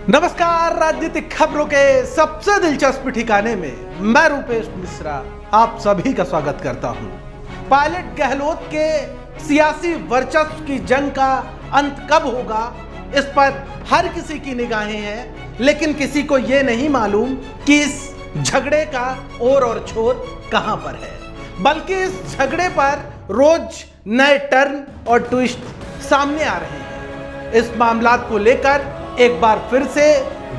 नमस्कार, राजनीतिक खबरों के सबसे दिलचस्प ठिकाने में मैं रूपेश मिश्रा आप सभी का स्वागत करता हूं। पायलट गहलोत के सियासी वर्चस्व की जंग का अंत कब होगा, इस पर हर किसी की निगाहें हैं, लेकिन किसी को यह नहीं मालूम कि इस झगड़े का ओर और छोर कहां पर है। बल्कि इस झगड़े पर रोज नए टर्न और ट्विस्ट सामने आ रहे हैं। इस मामलात को लेकर एक बार फिर से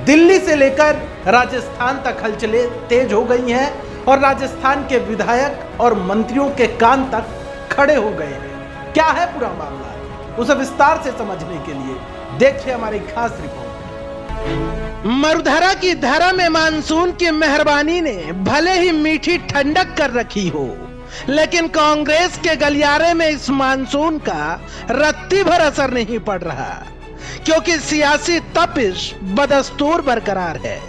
दिल्ली से लेकर राजस्थान तक हलचलें तेज हो गई हैं और राजस्थान के विधायक और मंत्रियों के कान तक खड़े हो गए हैं। क्या है पूरा मामला, उसे विस्तार से समझने के लिए देखिए हमारी खास रिपोर्ट। मरुधरा की धरा में मानसून की मेहरबानी ने भले ही मीठी ठंडक कर रखी हो, लेकिन कांग्रेस के गलियारे में इस मानसून का रत्ती भर असर नहीं पड़ रहा, क्योंकि सियासी तपिश बदस्तूर बरकरार है।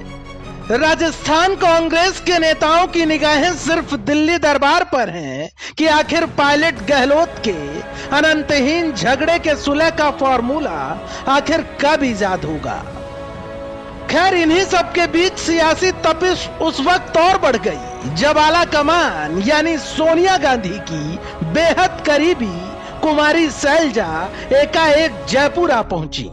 राजस्थान कांग्रेस के नेताओं की निगाहें सिर्फ दिल्ली दरबार पर हैं कि आखिर पायलट गहलोत के अनंतहीन झगड़े के सुलह का फॉर्मूला आखिर कब इजाद होगा। खैर, इन्हीं सब के बीच सियासी तपिश उस वक्त और बढ़ गई जब आला कमान यानी सोनिया गांधी की बेहद करीबी कुमारी शैलजा एकाएक जयपुर आ पहुंची।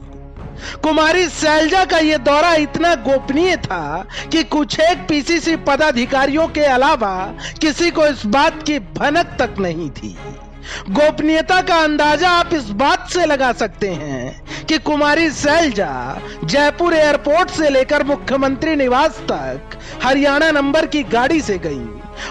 कुमारी शैलजा का यह दौरा इतना गोपनीय था कि कुछ एक पीसीसी पदाधिकारियों के अलावा किसी को इस बात की भनक तक नहीं थी। गोपनीयता का अंदाजा आप इस बात से लगा सकते हैं कि कुमारी शैलजा जयपुर एयरपोर्ट से लेकर मुख्यमंत्री निवास तक हरियाणा नंबर की गाड़ी से गईं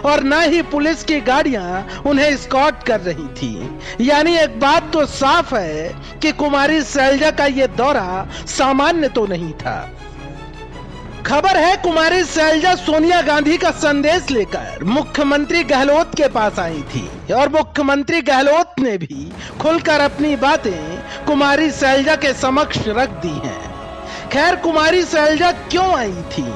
और न ही पुलिस की गाड़ियां उन्हें एस्कॉर्ट कर रही थी। यानी एक बात तो साफ है कि कुमारी शैलजा का यह दौरा सामान्य तो नहीं था। खबर है कुमारी शैलजा सोनिया गांधी का संदेश लेकर मुख्यमंत्री गहलोत के पास आई थी और मुख्यमंत्री गहलोत ने भी खुलकर अपनी बातें कुमारी शैलजा के समक्ष रख दी हैं। खैर, कुमारी शैलजा क्यों आई थी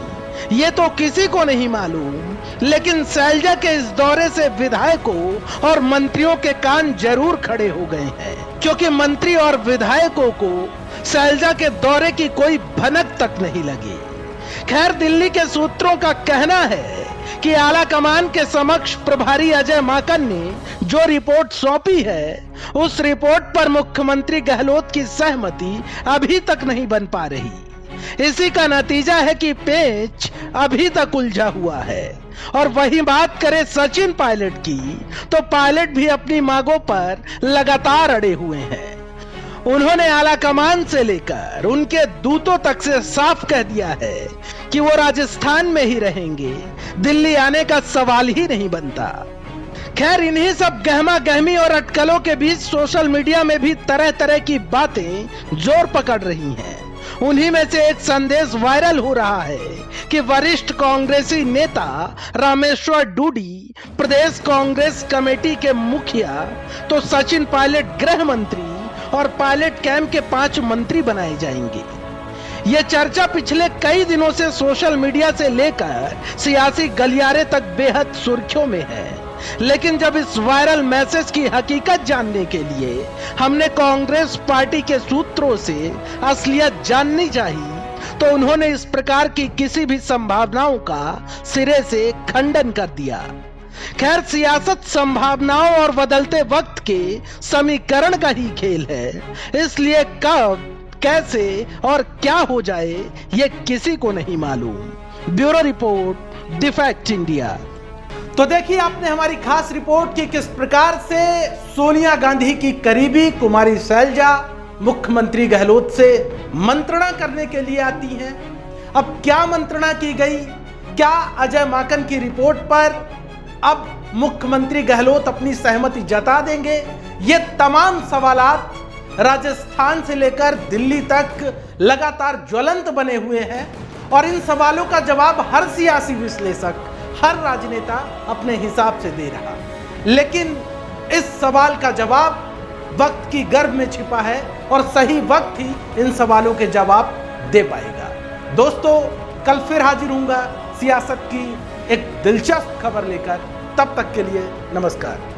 ये तो किसी को नहीं मालूम, लेकिन शैलजा के इस दौरे से विधायकों और मंत्रियों के कान जरूर खड़े हो गए हैं, क्योंकि मंत्री और विधायकों को शैलजा के दौरे की कोई भनक तक नहीं लगी। खैर, दिल्ली के सूत्रों का कहना है कि आला कमान के समक्ष प्रभारी अजय माकन ने जो रिपोर्ट सौंपी है, उस रिपोर्ट पर मुख्यमंत्री गहलोत की सहमति अभी तक नहीं बन पा रही। इसी का नतीजा है कि पेच अभी तक उलझा हुआ है। और वही बात करें सचिन पायलट की, तो पायलट भी अपनी मांगों पर लगातार अड़े हुए हैं। उन्होंने आला कमान से लेकर उनके दूतों तक से साफ कह दिया है कि वो राजस्थान में ही रहेंगे, दिल्ली आने का सवाल ही नहीं बनता। खैर, इन्हीं सब गहमा गहमी और अटकलों के बीच सोशल मीडिया में भी तरह तरह की बातें जोर पकड़ रही हैं। उन्हीं में से एक संदेश वायरल हो रहा है कि वरिष्ठ कांग्रेसी नेता रामेश्वर डूडी प्रदेश कांग्रेस कमेटी के मुखिया, तो सचिन पायलट गृह मंत्री और पायलट कैंप के 5 मंत्री बनाए जाएंगे। यह चर्चा पिछले कई दिनों से सोशल मीडिया से लेकर सियासी गलियारे तक बेहद सुर्खियों में है। लेकिन जब इस वायरल मैसेज की हकीकत जानने के लिए हमने कांग्रेस पार्टी के सूत्रों से असलियत जाननी चाहिए, तो उन्होंने इस प्रकार की किसी भी संभावनाओं का सिरे से खंडन कर दिया। खैर, सियासत संभावनाओं और बदलते वक्त के समीकरण का ही खेल है, इसलिए कब, कैसे और क्या हो जाए ये किसी को नहीं मालूम। Bureau report, the fact India. तो देखिए आपने हमारी खास रिपोर्ट की किस प्रकार से सोनिया गांधी की करीबी कुमारी शैलजा मुख्यमंत्री गहलोत से मंत्रणा करने के लिए आती हैं। अब क्या मंत्रणा की गई, क्या अजय माकन की रिपोर्ट पर अब मुख्यमंत्री गहलोत अपनी सहमति जता देंगे, ये तमाम सवालात राजस्थान से लेकर दिल्ली तक लगातार ज्वलंत बने हुए हैं और इन सवालों का जवाब हर सियासी विश्लेषक, हर राजनेता अपने हिसाब से दे रहा। लेकिन इस सवाल का जवाब वक्त की गर्भ में छिपा है और सही वक्त ही इन सवालों के जवाब दे पाएगा। दोस्तों, कल फिर हाजिर होऊंगा सियासत की एक दिलचस्प खबर लेकर। तब तक के लिए नमस्कार।